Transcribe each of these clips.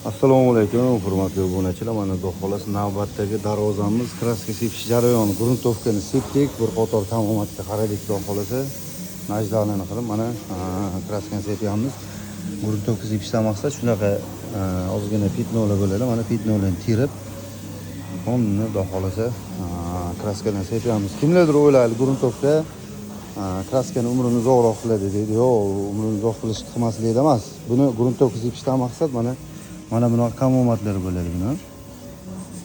Assalomu alaykum, hurmatli obunachilar. Mana xudo xolos navbatdagi darvozamiz kraska sepish jarayoni. Gruntovkani sepdik, bir qator tamomatga qaradik xudo xolasa. Najdalini qilib mana kraskani sepyapmiz. Gruntovka sepishdan maqsad shunaqa ozgina pitnolar bo'ladi. Mana pitnolarni terib, onni xudo xolasa kraskani sepyapmiz. Kimlardir o'ylaydi, gruntovka kraskani umrini uzoqroq qiladi deydi. Yo'q, umrini uzoq qilmaslikda emas. Buni gruntovka sepishdan maqsad mana bunaqa kamomatlar bo'ladi buni.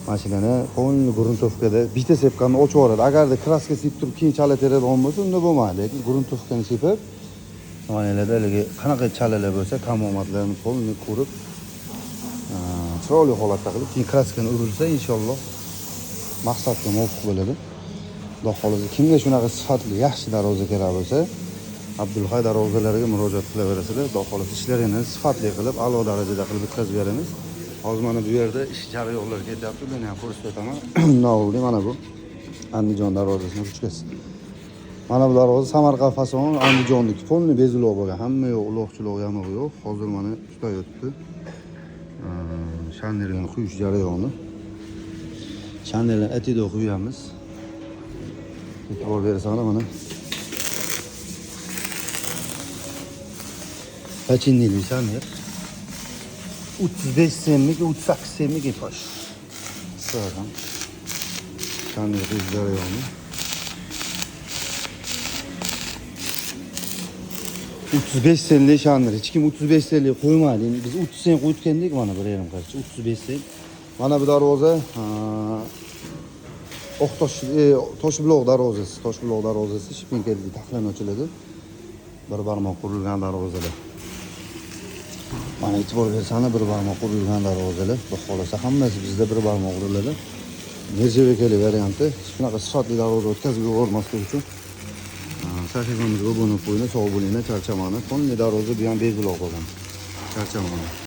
Mashinani qo'lni gruntovkada bitta sepganni ochib yuboradi. Agarda kraska sepib turib keyin chala teradigan bo'lsa, unda bo'lmaydi. Lekin gruntovkani sepib, manalarda haligi qanaqa chalalar bo'lsa, kamomatlarni qo'lni ko'rib, chiroyli holatda qilib, keyin kraskani urilsa, inshaalloh maqsadga muvofiq bo'ladi. Xudo xolasa kimga shunaqa sifatli, yaxshi darvoza kerak bo'lsa, Abdulhay darvozalariga murojaat qilaverasizlar. Xudo xolasa ishlaringizni sifatli qilib, a'lo darajada qilib bitkazib beramiz. Hozir mana bu yerda ish jarayonlari ketyapti. Buni ham ko'rsatib o'taman. Navli mana bu Andijon darvozasining ruchkasi. Mana bu darvoza Samarqand fason Andijonniki. Qo'lni beziloq bo'lgan. Hamma yo'q, uloqchiloq yamog'i yo'q. Hozir mana tutayotibdi. Shannerlarni quyish jarayoni. Shannerlarni atido quyamiz. E'tibor bersanglar mana Pachinnili shanner 35 semlik, 38 semlik epoş. Sıradan shanner quyish jarayoni. 35 senlik shanner. Hech kim 35 senlik qo'ymaydi. Biz 30 sen qo'ygandik mana 1,5 qarcha 35 sen. Mana bu darvoza Toshbuloq darvozasi. Toshbuloq darvozasi Shipinkelda taxlan ochiladi. Bir barmoq qurilgan darvozalar. Mana e'tibor bersanglar, bir barmoq qurilgan darvozalar. Xudo xolasa hammasi bizda bir barmoq quriladi. Nechevekali varianti. Shunaqa sifatli darvoza o'tkazib yubormaslik uchun sahifamizga obuna qo'ying, sog' bo'linglar, charchamani. Qonli darvoza bu ham beziloq bo'lgan. Charchamani.